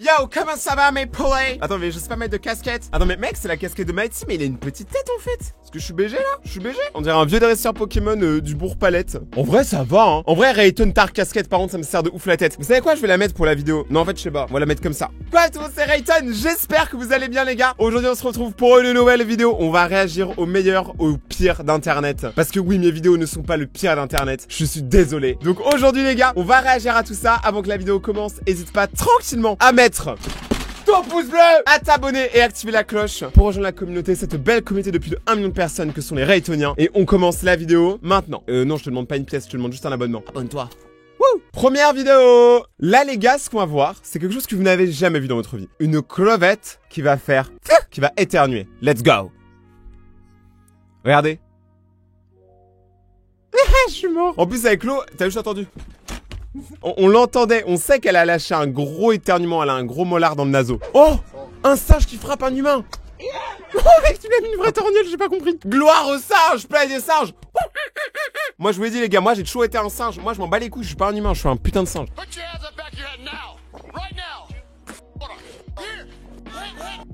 Yo, comment ça va mes poulets? Attends, mais je sais pas mettre de casquette. Attends, mais mec, c'est la casquette de Mighty, mais il a une petite tête en fait. Est-ce que je suis BG là? Je suis BG? On dirait un vieux dresseur Pokémon du Bourg-Palette. En vrai, ça va, hein. En vrai, Rayton Tar casquette, par contre, ça me sert de ouf la tête. Vous savez quoi? Je vais la mettre pour la vidéo. Non, en fait, je sais pas. On va la mettre comme ça. Quoi, tout le monde, c'est Rayton. J'espère que vous allez bien, les gars. Aujourd'hui, on se retrouve pour une nouvelle vidéo. On va réagir au meilleur, au pire d'Internet. Parce que oui, mes vidéos ne sont pas le pire d'Internet. Je suis désolé. Donc aujourd'hui, les gars, on va réagir à tout ça. Avant que la vidéo commence, n'hésite pas tranquillement à mettre ton pouce bleu, à t'abonner et activer la cloche pour rejoindre la communauté, cette belle communauté de plus de 1 million de personnes que sont les Raytoniens. Et on commence la vidéo maintenant. Non, je te demande pas une pièce, je te demande juste un abonnement. Abonne-toi. Wouh! Première vidéo. Là, les gars, ce qu'on va voir, c'est quelque chose que vous n'avez jamais vu dans votre vie. Une crevette qui va faire, qui va éternuer. Let's go. Regardez. Je suis mort. En plus, avec l'eau, t'as juste entendu. On l'entendait, on sait qu'elle a lâché un gros éternuement, elle a un gros molar dans le naso. Oh! Un singe qui frappe un humain! Oh mec, tu lui as mis une vraie torgnole, j'ai pas compris. Gloire aux singes, plaie des singes! Moi je vous l'ai dit les gars, moi j'ai toujours été un singe. Moi je m'en bats les couilles, je suis pas un humain, je suis un putain de singe.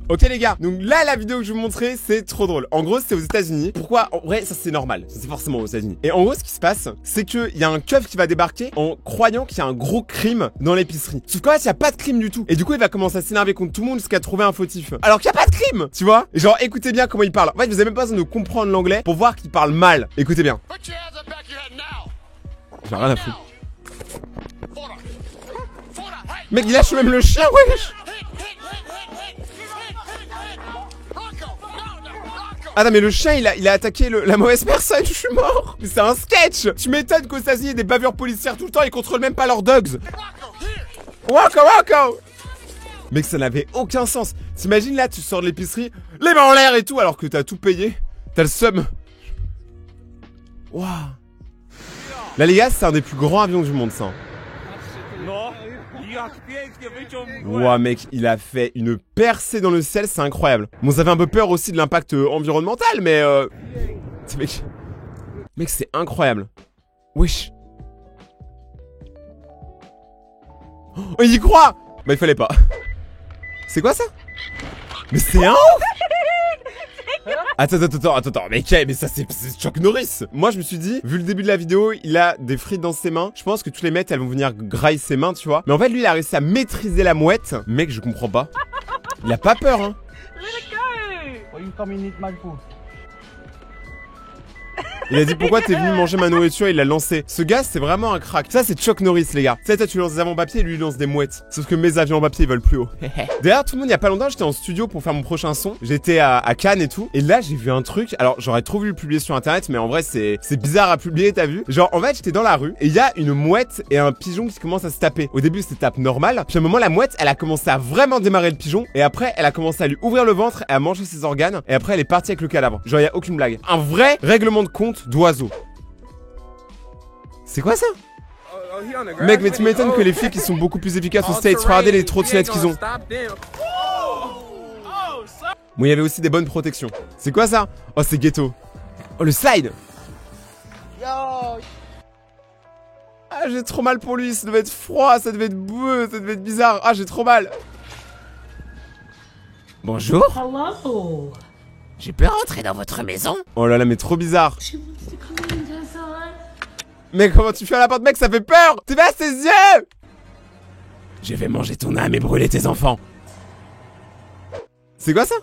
Ok les gars, donc là la vidéo que je vais vous montrer c'est trop drôle. En gros c'est aux États-Unis. Pourquoi? En vrai ça c'est normal, c'est forcément aux États-Unis. Et en gros ce qui se passe, c'est que il y a un keuf qui va débarquer en croyant qu'il y a un gros crime dans l'épicerie. Sauf qu'en fait il y a pas de crime du tout. Et du coup il va commencer à s'énerver contre tout le monde jusqu'à trouver un fautif. Alors qu'il y a pas de crime, tu vois? Et genre écoutez bien comment il parle. En fait vous avez même pas besoin de comprendre l'anglais pour voir qu'il parle mal. Écoutez bien. J'ai rien à foutre. Mec il lâche même le chien, wesh. Ah non mais le chien il a attaqué la mauvaise personne, je suis mort. Mais c'est un sketch. Tu m'étonnes qu'aux États-Unis il y ait des bavures policières tout le temps, ils contrôlent même pas leurs dogs. Wako wako. Mec ça n'avait aucun sens. T'imagines là tu sors de l'épicerie, les mains en l'air et tout alors que t'as tout payé. T'as le seum. Waouh. Là les gars c'est un des plus grands avions du monde ça. Ouah mec, il a fait une percée dans le ciel, c'est incroyable. Bon, ça fait un peu peur aussi de l'impact environnemental, mais Mec, c'est incroyable. Wesh. Oh, il y croit. Bah, il fallait pas. C'est quoi ça? Mais c'est un ouf. Attends, mais ça c'est Chuck Norris. Moi je me suis dit, vu le début de la vidéo, il a des frites dans ses mains. Je pense que tous les mecs elles vont venir grailler ses mains, tu vois. Mais en fait lui il a réussi à maîtriser la mouette. Mec je comprends pas. Il a pas peur hein. Il a dit pourquoi t'es venu manger ma nourriture, il l'a lancé. Ce gars c'est vraiment un crack. Ça c'est Chuck Norris les gars. Tu sais toi tu lances des avions en papier et lui il lance des mouettes. Sauf que mes avions en papier ils volent plus haut. D'ailleurs tout le monde il y a pas longtemps j'étais en studio pour faire mon prochain son. J'étais à Cannes et tout. Et là j'ai vu un truc. Alors j'aurais trop voulu le publier sur internet mais en vrai c'est bizarre à publier t'as vu. Genre en fait j'étais dans la rue et il y a une mouette et un pigeon qui commencent à se taper. Au début c'était tape normale. Puis à un moment la mouette elle a commencé à vraiment démarrer le pigeon. Et après elle a commencé à lui ouvrir le ventre et à manger ses organes. Et après elle est partie avec le cadavre. Genre y a aucune blague. Un vrai règlement de compte d'oiseau. C'est quoi ça? Mec, mais tu m'étonnes que les flics ils sont beaucoup plus efficaces aux States. Regardez les trottinettes qu'ils ont. Bon, il y avait aussi des bonnes protections. C'est quoi ça? Oh, c'est ghetto. Oh, le slide. Ah, j'ai trop mal pour lui. Ça devait être froid, ça devait être boueux, ça devait être bizarre. Ah, j'ai trop mal. Bonjour. Hello. Je peux rentrer dans votre maison? Oh là là, mais trop bizarre. Mais comment tu fais à la porte, mec, ça fait peur! Tu vas à ses yeux! Je vais manger ton âme et brûler tes enfants. C'est quoi ça?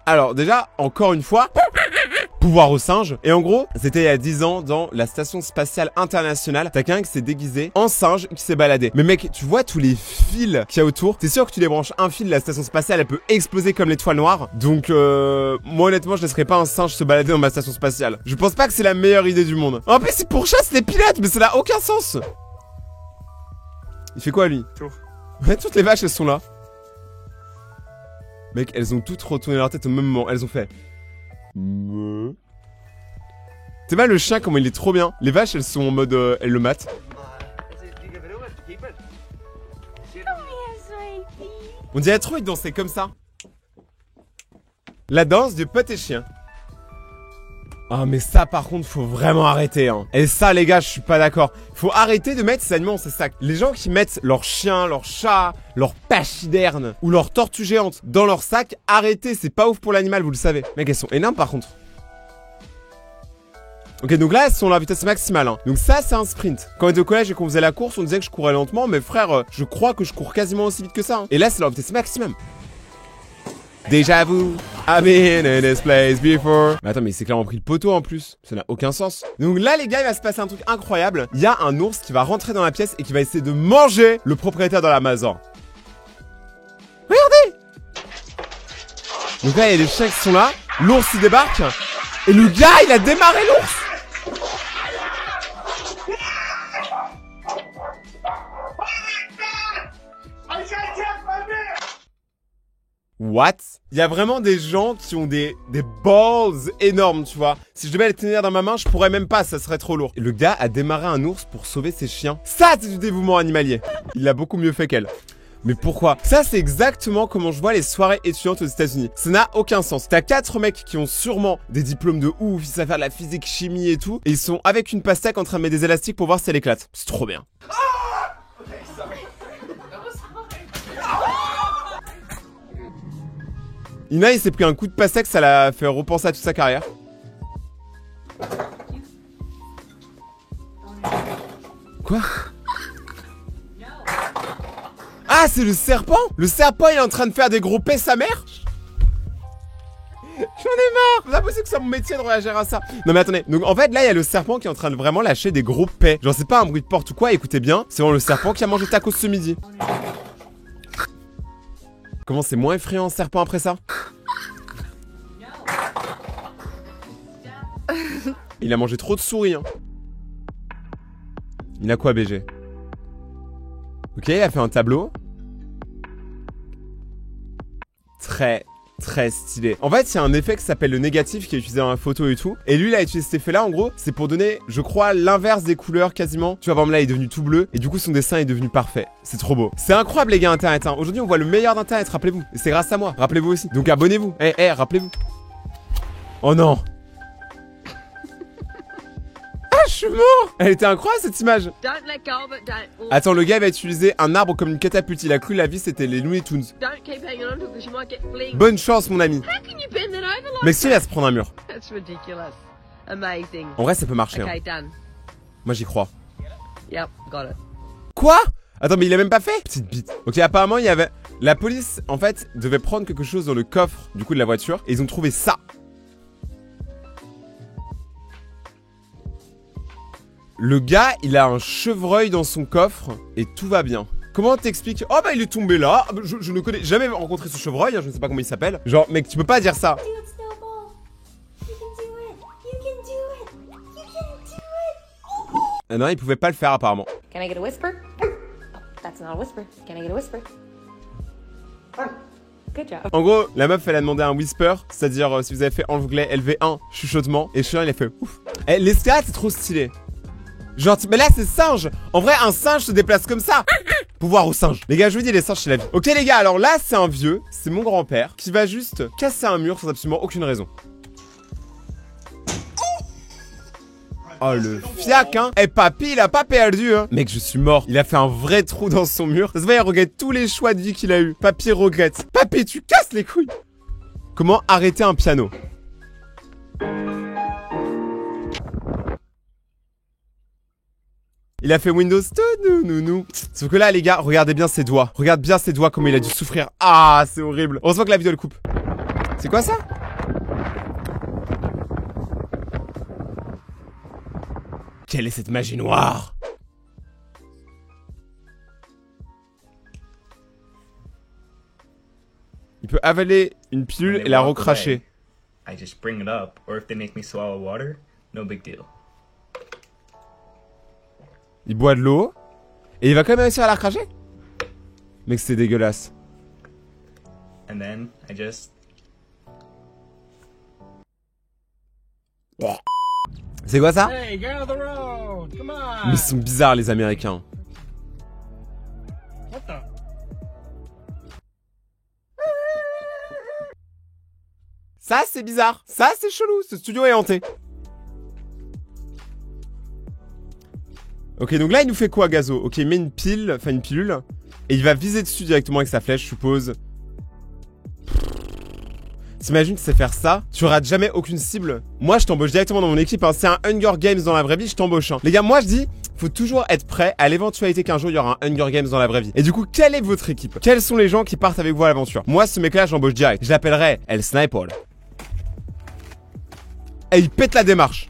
Alors déjà, encore une fois, pouvoir aux singes. Et en gros, c'était il y a 10 ans dans la station spatiale internationale. T'as quelqu'un qui s'est déguisé en singe qui s'est baladé. Mais mec, tu vois tous les fils qu'il y a autour. T'es sûr que tu débranches un fil, la station spatiale, elle peut exploser comme l'étoile noire. Donc moi honnêtement, je laisserais pas un singe se balader dans ma station spatiale. Je pense pas que c'est la meilleure idée du monde. En plus, c'est pour chasse les pilotes, mais ça n'a aucun sens. Il fait quoi lui? Ouais, toutes les vaches elles sont là. Mec, elles ont toutes retourné leur tête au même moment. Elles ont fait. C'est mal le chien comment il est trop bien. Les vaches elles sont en mode elles le matent. On dirait trop ils dansaient comme ça. La danse du pote et chien. Ah mais ça par contre faut vraiment arrêter hein. Et ça les gars je suis pas d'accord. Faut arrêter de mettre ces animaux dans ces sacs. Les gens qui mettent leurs chiens, leurs chats, leurs pachydernes ou leurs tortues géantes dans leurs sacs, arrêtez, c'est pas ouf pour l'animal, vous le savez. Mec elles sont énormes par contre. Ok donc là elles sont à la vitesse maximale hein. Donc ça c'est un sprint. Quand on était au collège et qu'on faisait la course on disait que je courais lentement. Mais frère je crois que je cours quasiment aussi vite que ça hein. Et là c'est leur vitesse maximum. Déjà vu, I've been in this place before. Mais attends, mais c'est clairement pris le poteau en plus. Ça n'a aucun sens. Donc là, les gars, il va se passer un truc incroyable. Il y a un ours qui va rentrer dans la pièce et qui va essayer de manger le propriétaire dans la maison. Regardez! Donc là, il y a des chiens qui sont là. L'ours, il débarque. Et le gars, il a démarré l'ours. What? Il y a vraiment des gens qui ont des balls énormes, tu vois. Si je devais les tenir dans ma main, je pourrais même pas, ça serait trop lourd. Et le gars a démarré un ours pour sauver ses chiens. Ça, c'est du dévouement animalier. Il l'a beaucoup mieux fait qu'elle. Mais pourquoi? Ça, c'est exactement comment je vois les soirées étudiantes aux États-Unis. Ça n'a aucun sens. T'as 4 mecs qui ont sûrement des diplômes de ouf, ils savent faire de la physique, chimie et tout, et ils sont avec une pastèque en train de mettre des élastiques pour voir si elle éclate. C'est trop bien. Ina, il s'est pris un coup de pastèque, ça l'a fait repenser à toute sa carrière. Quoi? Ah, c'est le serpent? Le serpent, il est en train de faire des gros pets sa mère? J'en ai marre! C'est pas possible que c'est mon métier de réagir à ça. Non mais attendez, donc en fait là il y a le serpent qui est en train de vraiment lâcher des gros pets. Genre c'est pas un bruit de porte ou quoi, écoutez bien, c'est vraiment le serpent qui a mangé tacos ce midi. Comment c'est moins effrayant un serpent après ça? Il a mangé trop de souris hein. Il a quoi BG? Ok, il a fait un tableau. Très stylé. En fait, il y a un effet qui s'appelle le négatif qui est utilisé dans la photo et tout. Et lui, il a utilisé cet effet-là, en gros, c'est pour donner, je crois, l'inverse des couleurs quasiment. Tu vois, par exemple, là, il est devenu tout bleu. Et du coup, son dessin est devenu parfait. C'est trop beau. C'est incroyable, les gars, Internet. Hein. Aujourd'hui, on voit le meilleur d'Internet, rappelez-vous. Et c'est grâce à moi. Rappelez-vous aussi. Donc, abonnez-vous. Rappelez-vous. Oh non. Ah, je suis mort. Elle était incroyable, cette image. Attends, le gars, il va utiliser un arbre comme une catapulte. Il a cru la vie, c'était les Looney Tunes. Bonne chance, mon ami. Mais si, il va se prendre un mur. En vrai, ça peut marcher. Hein. Moi, j'y crois. Quoi? Attends, mais il a même pas fait? Petite bite. Ok, apparemment, il y avait... La police, en fait, devait prendre quelque chose dans le coffre, du coup, de la voiture. Et ils ont trouvé ça. Le gars, il a un chevreuil dans son coffre et tout va bien. Comment t'expliques? Oh bah il est tombé là. Je ne connais jamais rencontré ce chevreuil, hein, je ne sais pas comment il s'appelle. Genre mec, tu peux pas dire ça. Ah non, il pouvait pas le faire apparemment. Can I get a whisper? That's not a whisper. Can I get a whisper? Good job. En gros, la meuf elle a demandé un whisper, c'est-à-dire si vous avez fait anglais LV1 chuchotement et chien il a fait ouf. Eh, l'escalade c'est trop stylé. Genre, mais là c'est singe. En vrai un singe se déplace comme ça. Pouvoir au singe. Les gars je vous dis les singes c'est la vie. Ok les gars, alors là c'est un vieux, c'est mon grand-père qui va juste casser un mur sans absolument aucune raison. Oh le fiac hein. Eh papy il a pas perdu hein. Mec je suis mort. Il a fait un vrai trou dans son mur. Ça se voit il regrette tous les choix de vie qu'il a eu. Papy regrette. Papy tu casses les couilles. Comment arrêter un piano? Il a fait Windows tout nounou. Sauf que là les gars, regardez bien ses doigts. Regarde bien ses doigts comme il a dû souffrir. Ah c'est horrible. Heureusement que la vidéo le coupe. C'est quoi ça? Quelle est cette magie noire? Il peut avaler une pilule et la recracher. I just bring it up, or if they make me swallow water, no big deal. Il boit de l'eau et il va quand même réussir à la recracher? Mec, c'est dégueulasse. And then I just... C'est quoi ça? Hey, get out of the road. Come on. Mais ils sont bizarres les Américains. What the? Ça c'est bizarre. Ça c'est chelou. Ce studio est hanté. Ok, donc là, il nous fait quoi, Gazo? Ok, il met une pile, enfin une pilule. Et il va viser dessus directement avec sa flèche, je suppose. T'imagines, tu sais faire ça, tu rates jamais aucune cible. Moi, je t'embauche directement dans mon équipe. Hein. C'est un Hunger Games dans la vraie vie, je t'embauche. Hein. Les gars, moi, je dis, faut toujours être prêt à l'éventualité qu'un jour, il y aura un Hunger Games dans la vraie vie. Et du coup, quelle est votre équipe? Quels sont les gens qui partent avec vous à l'aventure? Moi, ce mec-là, j'embauche direct. Je l'appellerai El Sniper. Et il pète la démarche.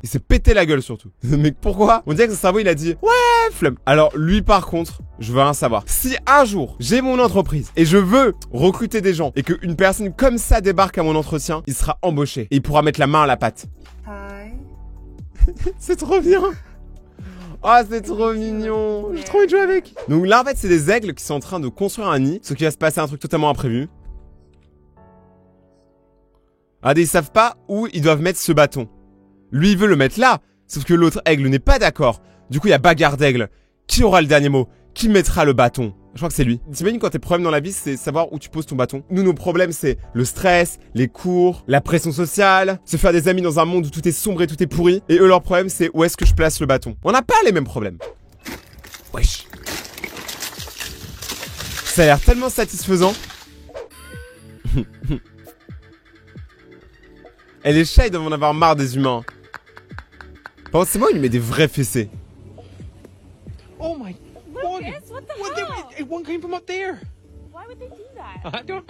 Il s'est pété la gueule surtout. Mais pourquoi? On dirait que son cerveau il a dit ouais flemme. Alors lui par contre, je veux rien savoir. Si un jour j'ai mon entreprise et je veux recruter des gens et qu'une personne comme ça débarque à mon entretien, il sera embauché et il pourra mettre la main à la pâte. Hi. C'est trop bien. Oh c'est trop mignon. J'ai trop envie de jouer avec. Donc là en fait c'est des aigles qui sont en train de construire un nid. Ce qui va se passer un truc totalement imprévu. Regardez, ils savent pas où ils doivent mettre ce bâton. Lui, il veut le mettre là, sauf que l'autre aigle n'est pas d'accord. Du coup, il y a bagarre d'aigle. Qui aura le dernier mot? Qui mettra le bâton? Je crois que c'est lui. T'imagines quand tes problèmes dans la vie, c'est savoir où tu poses ton bâton. Nous, nos problèmes, c'est le stress, les cours, la pression sociale, se faire des amis dans un monde où tout est sombre et tout est pourri. Et eux, leur problème, c'est où est-ce que je place le bâton. On n'a pas les mêmes problèmes. Wesh. Ça a l'air tellement satisfaisant. Et les chats, ils doivent en avoir marre des humains. Par contre, c'est moi, il met des vrais fessés. Oh my God! Lucas, what the hell? One came from up there. Why would they do that? I don't.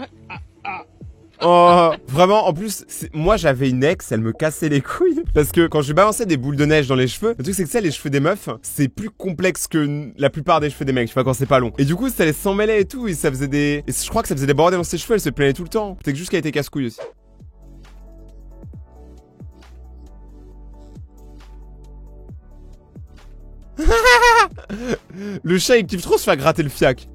Oh, vraiment, en plus, moi j'avais une ex, elle me cassait les couilles. Parce que quand je balançais des boules de neige dans les cheveux, le truc c'est que ça, les cheveux des meufs, c'est plus complexe que la plupart des cheveux des mecs, tu vois, quand c'est pas long. Et du coup, ça les s'emmêlait et tout, et ça faisait des... Et je crois que ça faisait des bordels dans ses cheveux, elle se plaignait tout le temps. Peut-être juste qu'elle était casse-couille aussi. Le chat il kiffe trop se faire gratter le fiac.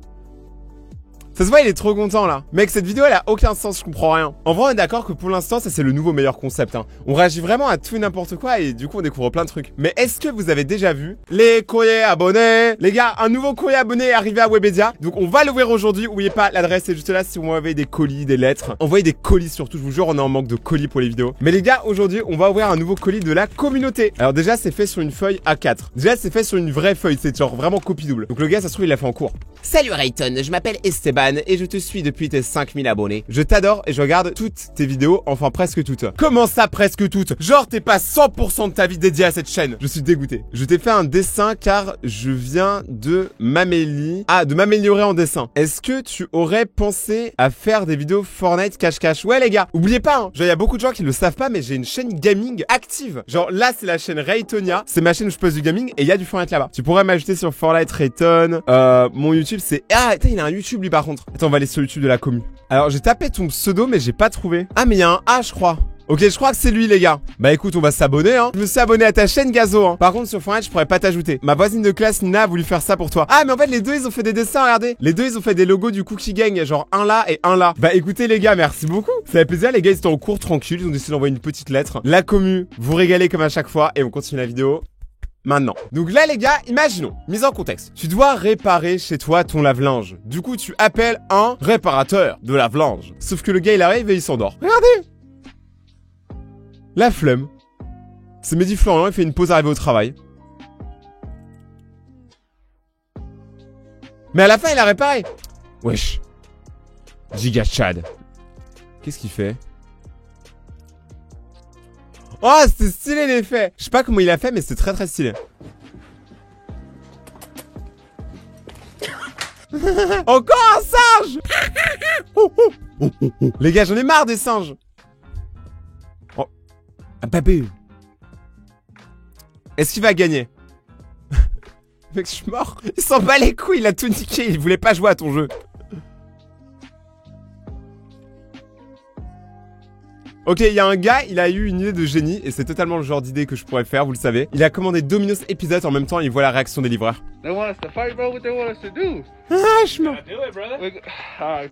Ça se voit, il est trop content là. Mec, cette vidéo elle a aucun sens, je comprends rien. En vrai, on est d'accord que pour l'instant, ça c'est le nouveau meilleur concept. Hein. On réagit vraiment à tout et n'importe quoi et du coup on découvre plein de trucs. Mais est-ce que vous avez déjà vu les courriers abonnés? Les gars, un nouveau courrier abonné est arrivé à Webedia. Donc on va l'ouvrir aujourd'hui. N'oubliez pas, l'adresse est juste là si vous m'envoyez des colis, des lettres. Envoyez des colis surtout, je vous jure, on est en manque de colis pour les vidéos. Mais les gars, aujourd'hui, on va ouvrir un nouveau colis de la communauté. Alors déjà, c'est fait sur une feuille A4. Déjà, c'est fait sur une vraie feuille, c'est genre vraiment copie double. Donc le gars, ça se trouve, il l'a fait en cours. Salut Rayton, je m'appelle Esteban et je te suis depuis tes 5000 abonnés. Je t'adore et je regarde toutes tes vidéos, enfin presque toutes. Comment ça presque toutes? Genre t'es pas 100% de ta vie dédiée à cette chaîne. Je suis dégoûté. Je t'ai fait un dessin car je viens de m'améliorer en dessin. Est-ce que tu aurais pensé à faire des vidéos Fortnite cache-cache? Ouais les gars, oubliez pas hein, genre il y a beaucoup de gens qui le savent pas mais j'ai une chaîne gaming active. Genre là c'est la chaîne Raytonia, c'est ma chaîne où je poste du gaming et il y a du Fortnite là-bas. Tu pourrais m'ajouter sur Fortnite Rayton. Mon YouTube c'est... Ah attends, il a un YouTube lui par contre. Attends, on va aller sur YouTube de la commu. Alors j'ai tapé ton pseudo mais j'ai pas trouvé. Ah mais il y a un A je crois. Ok, je crois que c'est lui les gars. Bah écoute, on va s'abonner hein. Je me suis abonné à ta chaîne Gazo hein. Par contre sur Fortnite je pourrais pas t'ajouter. Ma voisine de classe Nina a voulu faire ça pour toi. Ah mais en fait les deux ils ont fait des dessins, regardez. Les deux ils ont fait des logos du Cookie Gang. Genre un là et un là. Bah écoutez les gars, merci beaucoup. Ça fait plaisir, les gars ils étaient en cours tranquille. Ils ont décidé d'envoyer une petite lettre. La commu, vous régalez comme à chaque fois. Et on continue la vidéo maintenant. Donc là les gars, imaginons, mise en contexte. Tu dois réparer chez toi ton lave-linge. Du coup tu appelles un réparateur de lave-linge. Sauf que le gars il arrive et il s'endort. Regardez. La flemme. C'est Mehdi Florian, il fait une pause arrivé au travail. Mais à la fin il a réparé. Wesh. Giga Chad. Qu'est-ce qu'il fait? Oh, c'est stylé l'effet. Je sais pas comment il a fait, mais c'est très très stylé. Encore un singe. Les gars, j'en ai marre des singes. Oh. Ah, papé. Est-ce qu'il va gagner? Mec, je suis mort. Il s'en bat les couilles, il a tout niqué. Il voulait pas jouer à ton jeu. Ok, il y a un gars, il a eu une idée de génie et c'est totalement le genre d'idée que je pourrais faire, vous le savez. Il a commandé Domino's Épisodes en même temps et il voit la réaction des livreurs. They want us to fight, bro. What they want us to do? Ah, je me... Do it, brother.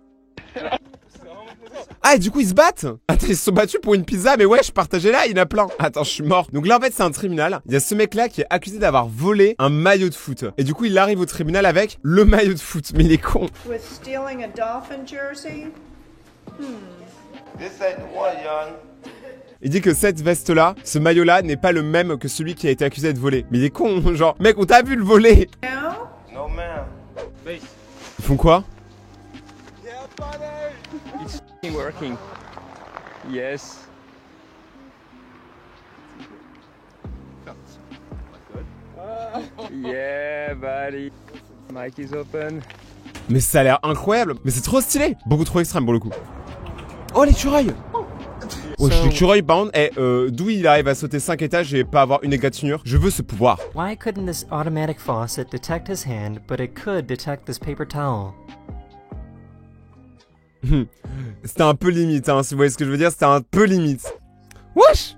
Ah, et du coup, ils se battent. Attends, ils se sont battus pour une pizza, mais ouais, je partageais là, il y en a plein. Attends, je suis mort. Donc là, en fait, c'est un tribunal. Il y a ce mec-là qui est accusé d'avoir volé un maillot de foot. Et du coup, il arrive au tribunal avec le maillot de foot. Mais il est con. With stealing a Dolphin jersey? This ain't the one, young. Il dit que cette veste-là, ce maillot-là, n'est pas le même que celui qui a été accusé d'être volé. Mais il est con, genre, mec, on t'a vu le voler. No, man. Ils font quoi? It's f***ing working. Yes. Yeah, buddy. Mic is open. Mais ça a l'air incroyable. Mais c'est trop stylé. Beaucoup trop extrême pour le coup. Oh, l'écureuil. Oh, l'écureuil, par contre, d'où il arrive à sauter 5 étages et pas avoir une égratignure? Je veux ce pouvoir. Why couldn't this automatic faucet detect his hand, but it could detect this paper towel? C'était un peu limite, hein, si vous voyez ce que je veux dire, c'était un peu limite. Wesh!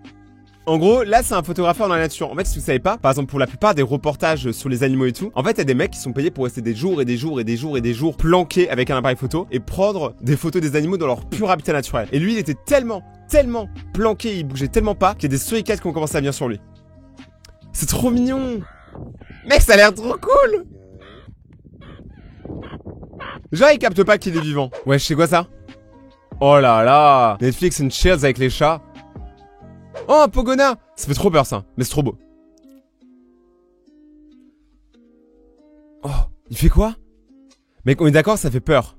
En gros, là, c'est un photographeur dans la nature. En fait, si vous savez pas, par exemple, pour la plupart des reportages sur les animaux et tout, en fait, il y a des mecs qui sont payés pour rester des jours et des jours et des jours et des jours planqués avec un appareil photo et prendre des photos des animaux dans leur pur habitat naturel. Et lui, il était tellement planqué, il bougeait tellement pas qu'il y a des suricats qui ont commencé à venir sur lui. C'est trop mignon! Mec, ça a l'air trop cool! Genre, il capte pas qu'il est vivant. Ouais, je sais quoi ça? Oh là là! Netflix and chills avec les chats. Oh, un Pogona! Ça fait trop peur ça, mais c'est trop beau. Oh, il fait quoi? Mec, on est d'accord, ça fait peur.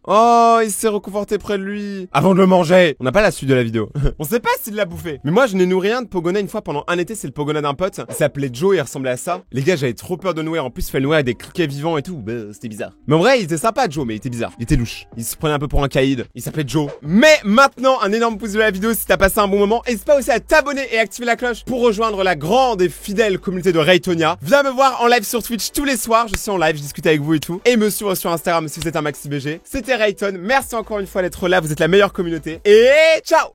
Oh, il s'est reconforté près de lui. Avant de le manger. On n'a pas la suite de la vidéo. On sait pas s'il l'a bouffé. Mais moi, je n'ai nourri un de Pogona une fois pendant un été. C'est le Pogona d'un pote. Il s'appelait Joe et il ressemblait à ça. Les gars, j'avais trop peur de nourrir. En plus, il fallait le nourrir avec des criquets vivants et tout. Bah, c'était bizarre. Mais en vrai, il était sympa, Joe, mais il était bizarre. Il était louche. Il se prenait un peu pour un caïd. Il s'appelait Joe. Mais maintenant, un énorme pouce de la vidéo si t'as passé un bon moment. N'hésite pas aussi à t'abonner et activer la cloche pour rejoindre la grande et fidèle communauté de Raytonia. Viens me voir en live sur Twitch tous les soirs. Je suis en live, je discute avec vous et tout. Et me suivre sur Instagram si vous êtes un maxi BG. C'était Rayton. Merci encore une fois d'être là, vous êtes la meilleure communauté. Et ciao!